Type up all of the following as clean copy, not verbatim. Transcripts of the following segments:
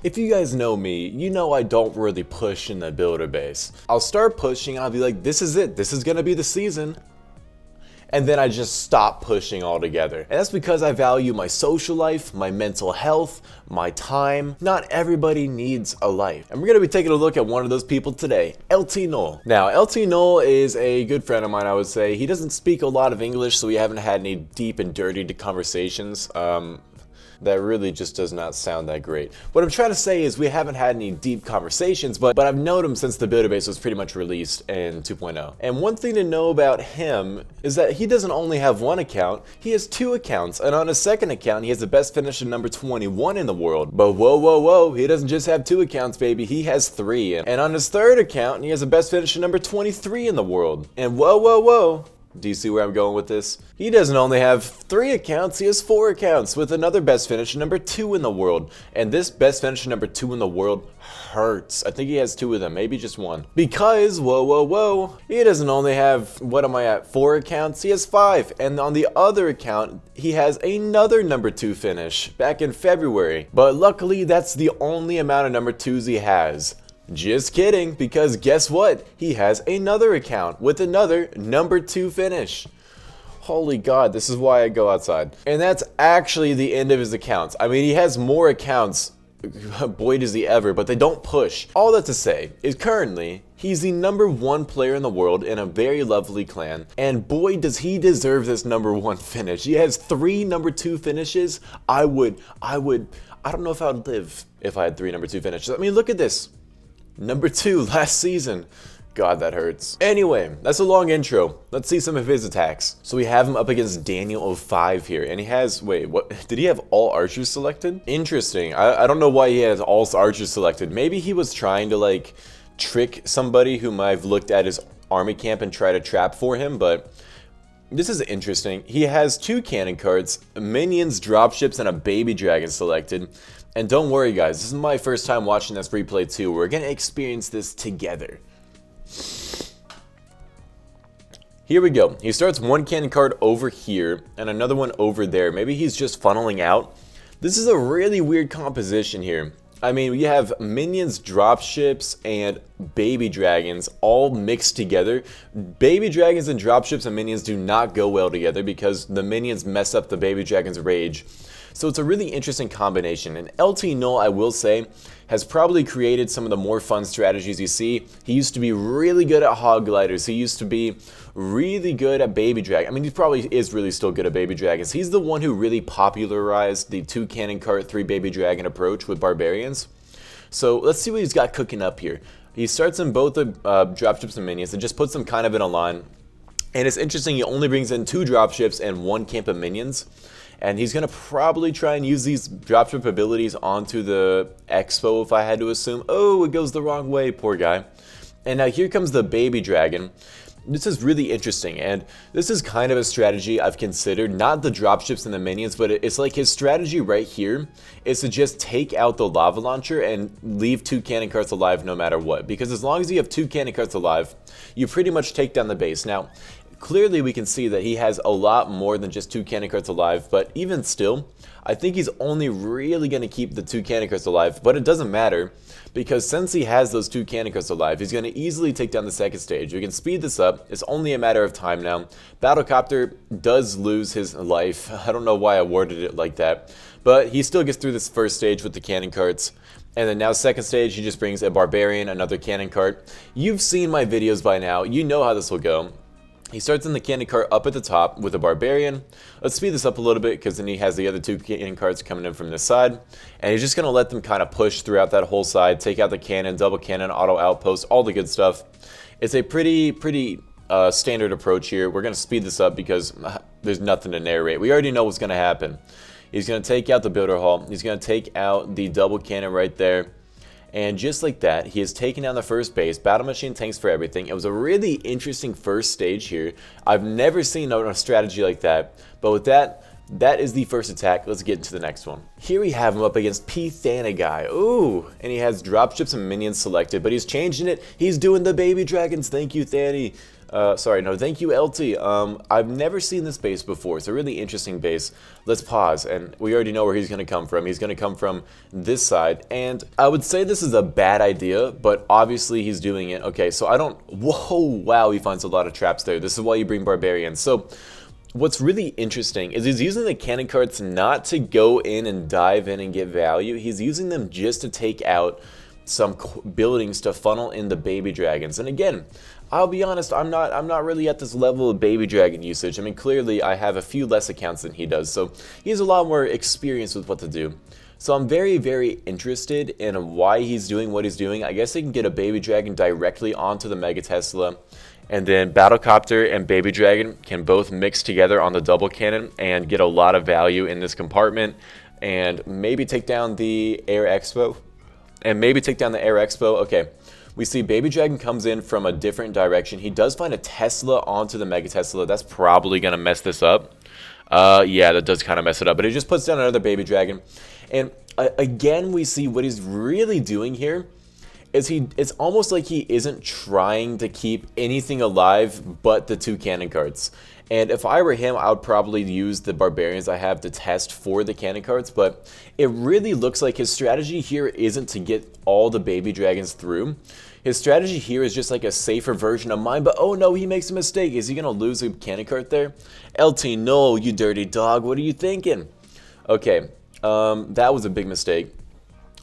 If you guys know me, you know I don't really push in the builder base. I'll start pushing and I'll be like, this is it, this is gonna be the season. And then I just stop pushing altogether. And that's because I value my social life, my mental health, my time. Not everybody needs a life. And we're gonna be taking a look at one of those people today, LT Null. Now, LT Null is a good friend of mine, I would say. He doesn't speak a lot of English, so we haven't had any deep and dirty conversations. That really just does not sound that great. What I'm trying to say is we haven't had any deep conversations, but I've known him since the builder base was pretty much released in 2.0. And one thing to know about him is that he doesn't only have one account, he has two accounts, and on his second account he has the best finisher number 21 in the world. But whoa, he doesn't just have two accounts, baby, he has three. And on his third account he has the best finisher number 23 in the world. And whoa. Do you see where I'm going with this? He doesn't only have 3 accounts, he has 4 accounts with another best finisher number 2 in the world. And this best finisher number 2 in the world hurts. I think he has 2 of them, maybe just 1. Because, whoa, he doesn't only have, what am I at, 4 accounts, he has 5. And on the other account, he has another number 2 finish back in February. But luckily, that's the only amount of number 2s he has. Just kidding, because guess what? He has another account with another number 2 finish. Holy God, this is why I go outside. And that's actually the end of his accounts. I mean, he has more accounts, boy does he ever, but they don't push. All that to say is currently, he's the number 1 player in the world in a very lovely clan, and boy does he deserve this number 1 finish. He has 3 number 2 finishes. I don't know if I would live if I had 3 number 2 finishes. I mean, look at this. Number 2 last season. God, that hurts. Anyway, that's a long intro. Let's see some of his attacks. So we have him up against Daniel05 here, and he has, wait, what? Did he have all archers selected? Interesting. I don't know why he has all archers selected. Maybe he was trying to, like, trick somebody who might have looked at his army camp and try to trap for him, but this is interesting. He has 2 cannon carts, minions, dropships, and a baby dragon selected. And don't worry guys, this is my first time watching this replay too. We're gonna experience this together. Here we go. He starts 1 cannon cart over here and another one over there. Maybe he's just funneling out. This is a really weird composition here. I mean, we have minions, dropships, and baby dragons all mixed together. Baby dragons and dropships and minions do not go well together because the minions mess up the baby dragon's rage. So it's a really interesting combination. And LT Null, I will say, has probably created some of the more fun strategies you see. He used to be really good at hog gliders. He used to be really good at baby dragon. I mean, he probably is really still good at baby dragons. He's the one who really popularized the 2 cannon cart, 3 baby dragon approach with barbarians. So let's see what he's got cooking up here. He starts in both the dropships and minions and just puts them kind of in a line. And it's interesting, he only brings in 2 dropships and 1 camp of minions. And he's going to probably try and use these dropship abilities onto the Expo, if I had to assume. Oh, it goes the wrong way, poor guy. And now here comes the baby dragon. This is really interesting, and this is kind of a strategy I've considered. Not the dropships and the minions, but it's like his strategy right here is to just take out the lava launcher and leave 2 cannon carts alive no matter what. Because as long as you have 2 cannon carts alive, you pretty much take down the base. Now, clearly we can see that he has a lot more than just 2 cannon carts alive, but even still, I think he's only really going to keep the 2 cannon carts alive, but it doesn't matter, because since he has those 2 cannon carts alive, he's going to easily take down the second stage. We can speed this up, it's only a matter of time now. Battlecopter does lose his life, I don't know why I worded it like that, but he still gets through this first stage with the cannon carts. And then now second stage, he just brings a barbarian, another cannon cart. You've seen my videos by now, you know how this will go. He starts in the cannon cart up at the top with a barbarian. Let's speed this up a little bit because then he has the other 2 cannon carts coming in from this side. And he's just going to let them kind of push throughout that whole side, take out the cannon, double cannon, auto outpost, all the good stuff. It's a pretty standard approach here. We're going to speed this up because there's nothing to narrate. We already know what's going to happen. He's going to take out the builder hall. He's going to take out the double cannon right there. And just like that, he has taken down the first base. Battle Machine tanks for everything. It was a really interesting first stage here. I've never seen a strategy like that. But with that, that is the first attack. Let's get into the next one. Here we have him up against P. Thanagai. Ooh, and he has dropships and minions selected, but he's changing it. He's doing the baby dragons. Thank you, Thani. Sorry, no, thank you, LT. I've never seen this base before. It's a really interesting base. Let's pause, and we already know where he's going to come from. He's going to come from this side, and I would say this is a bad idea, but obviously he's doing it. Okay, so I don't... Whoa, wow, he finds a lot of traps there. This is why you bring barbarians. So what's really interesting is he's using the cannon carts not to go in and dive in and get value. He's using them just to take out some buildings to funnel in the baby dragons. And again, I'll be honest, I'm not really at this level of baby dragon usage. I mean, clearly I have a few less accounts than he does, so he has a lot more experience with what to do. So I'm very, very interested in why he's doing what he's doing. I guess he can get a baby dragon directly onto the Mega Tesla, and then Battlecopter and Baby Dragon can both mix together on the double cannon and get a lot of value in this compartment, and maybe take down the Air Expo. Okay, we see Baby Dragon comes in from a different direction. He does find a Tesla onto the Mega Tesla. That's probably going to mess this up. Yeah, that does kind of mess it up. But he just puts down another Baby Dragon. And again, we see what he's really doing here is it's almost like he isn't trying to keep anything alive but the two cannon carts. And if I were him, I would probably use the barbarians I have to test for the cannon carts, but it really looks like his strategy here isn't to get all the baby dragons through. His strategy here is just like a safer version of mine, but oh no, he makes a mistake. Is he gonna lose a cannon cart there? LT, no, you dirty dog, what are you thinking? Okay, that was a big mistake,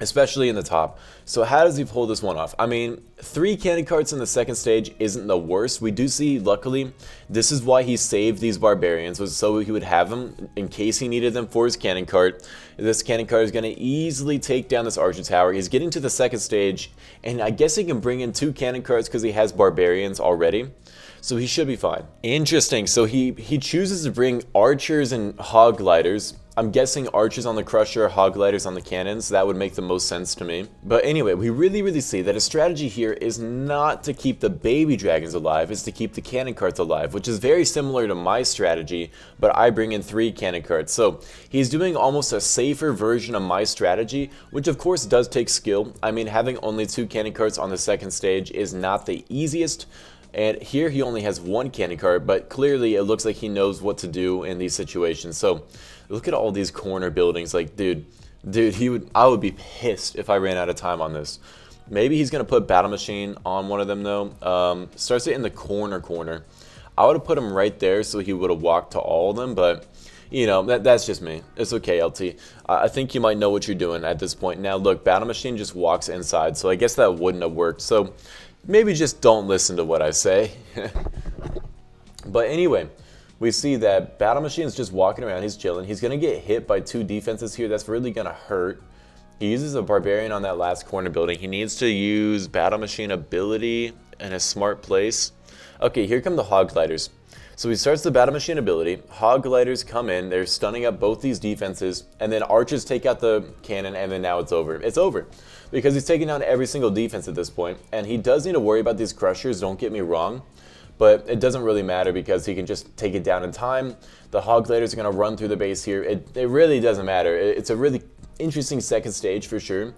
especially in the top. So how does he pull this one off? I mean, 3 cannon carts in the second stage isn't the worst. We do see, luckily, this is why he saved these barbarians, was so he would have them in case he needed them for his cannon cart. This cannon cart is going to easily take down this archer tower. He's getting to the second stage, and I guess he can bring in 2 cannon carts because he has barbarians already. So he should be fine. Interesting, so he chooses to bring archers and hog gliders. I'm guessing archers on the crusher, hog gliders on the cannons. That would make the most sense to me. But anyway, we really see that his strategy here is not to keep the baby dragons alive, it's to keep the cannon carts alive, which is very similar to my strategy, but I bring in 3 cannon carts. So he's doing almost a safer version of my strategy, which of course does take skill. I mean, having only 2 cannon carts on the second stage is not the easiest. And here he only has 1 cannon cart, but clearly it looks like he knows what to do in these situations. So look at all these corner buildings. Like, dude, I would be pissed if I ran out of time on this. Maybe he's gonna put Battle Machine on one of them though. Starts it in the corner. I would have put him right there so he would have walked to all of them, but you know, that's just me. It's okay, LT. I think you might know what you're doing at this point. Now look, Battle Machine just walks inside, so I guess that wouldn't have worked. So maybe just don't listen to what I say. But anyway, we see that Battle Machine is just walking around. He's chilling. He's going to get hit by 2 defenses here. That's really going to hurt. He uses a Barbarian on that last corner building. He needs to use Battle Machine ability in a smart place. Okay, here come the Hog Gliders. So he starts the Battle Machine ability. Hog Gliders come in. They're stunning up both these defenses. And then Archers take out the cannon, and then now it's over. It's over. Because he's taking down every single defense at this point. And he does need to worry about these Crushers, don't get me wrong. But it doesn't really matter because he can just take it down in time. The Hog Gliders are going to run through the base here. It really doesn't matter. It's a really interesting second stage for sure.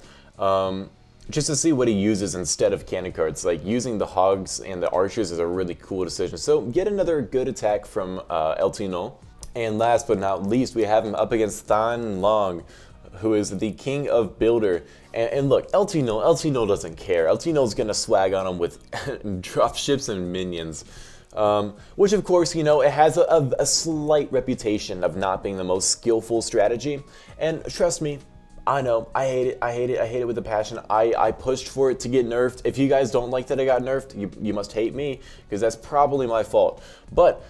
Just to see what he uses instead of cannon carts. Like using the Hogs and the Archers is a really cool decision. So get another good attack from LT Null. And last but not least, we have him up against Than Long, who is the king of builder. And look, LT Null doesn't care. LT Null's gonna swag on him with dropships and minions. Which of course, you know, it has a slight reputation of not being the most skillful strategy. And trust me, I know, I hate it with a passion. I pushed for it to get nerfed. If you guys don't like that I got nerfed, you must hate me, because that's probably my fault. But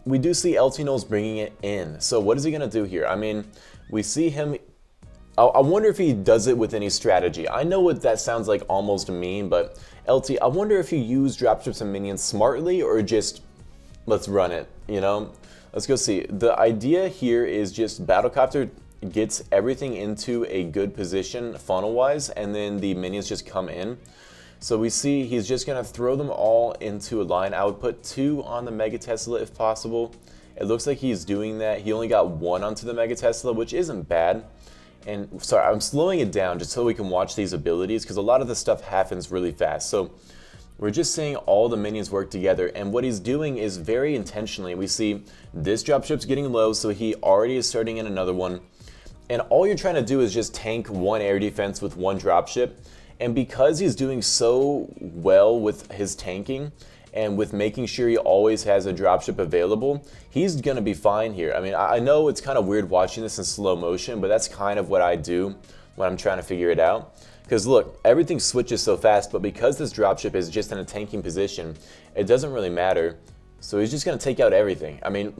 we do see LT Null's bringing it in. So what is he gonna do here? I mean, we see him. I wonder if he does it with any strategy. I know what that sounds like, almost mean, but LT, I wonder if you use dropships and minions smartly or just let's run it, you know? Let's go see. The idea here is just Battlecopter gets everything into a good position funnel-wise, and then the minions just come in. So we see he's just gonna throw them all into a line. I would put 2 on the Mega Tesla if possible, It looks like he's doing that. He only got 1 onto the Mega Tesla, which isn't bad. And sorry, I'm slowing it down just so we can watch these abilities, because a lot of this stuff happens really fast. So we're just seeing all the minions work together, and what he's doing is very intentionally. We see this dropship's getting low, so he already is starting in another one. And all you're trying to do is just tank 1 air defense with 1 dropship. And because he's doing so well with his tanking, and with making sure he always has a dropship available, he's going to be fine here. I mean, I know it's kind of weird watching this in slow motion, but that's kind of what I do when I'm trying to figure it out. Because look, everything switches so fast, but because this dropship is just in a tanking position, it doesn't really matter. So he's just going to take out everything. I mean,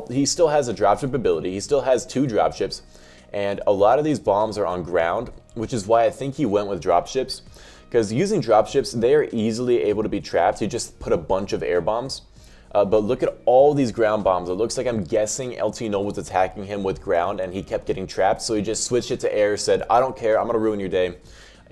he still has a dropship ability. He still has 2 dropships, and a lot of these bombs are on ground, which is why I think he went with dropships. Because using dropships, they are easily able to be trapped. You just put a bunch of air bombs. But look at all these ground bombs. It looks like, I'm guessing, LT Null was attacking him with ground and he kept getting trapped. So he just switched it to air, said, I don't care, I'm going to ruin your day.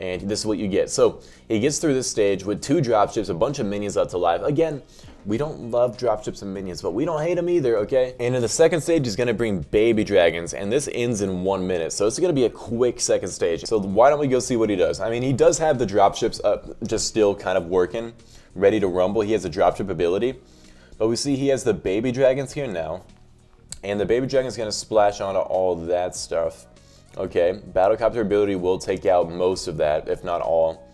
And this is what you get. So he gets through this stage with 2 dropships, a bunch of minions left alive. Again, we don't love dropships and minions, but we don't hate them either, okay? And in the second stage, he's gonna bring baby dragons, and this ends in 1 minute. So it's gonna be a quick second stage. So why don't we go see what he does? I mean, he does have the dropships up, just still kind of working, ready to rumble. He has a dropship ability, but we see he has the baby dragons here now, and the baby dragon's gonna splash onto all that stuff. Okay, Battlecopter ability will take out most of that, if not all.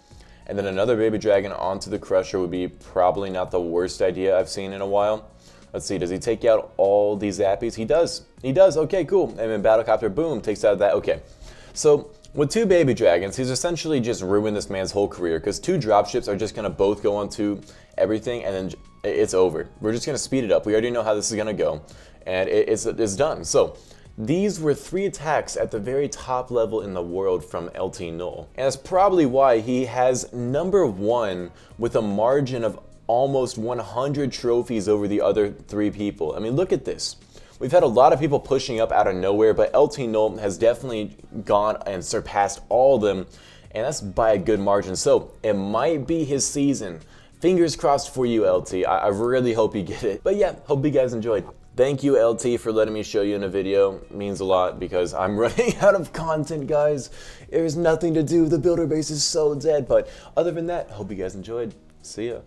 And then another baby dragon onto the Crusher would be probably not the worst idea I've seen in a while. Let's see, does he take out all these zappies? He does. He does. Okay, cool. And then Battlecopter, boom, takes out that. Okay. So with 2 baby dragons, he's essentially just ruined this man's whole career, because 2 dropships are just going to both go onto everything, and then it's over. We're just going to speed it up. We already know how this is going to go, and it's done. So these were 3 attacks at the very top level in the world from LT Null. And that's probably why he has #1 with a margin of almost 100 trophies over the other 3 people. I mean, look at this. We've had a lot of people pushing up out of nowhere, but LT Null has definitely gone and surpassed all of them, and that's by a good margin. So it might be his season. Fingers crossed for you, LT. I really hope you get it. But yeah, hope you guys enjoyed. Thank you, LT, for letting me show you in a video. It means a lot, because I'm running out of content, guys. There's nothing to do. The builder base is so dead. But other than that, hope you guys enjoyed. See ya.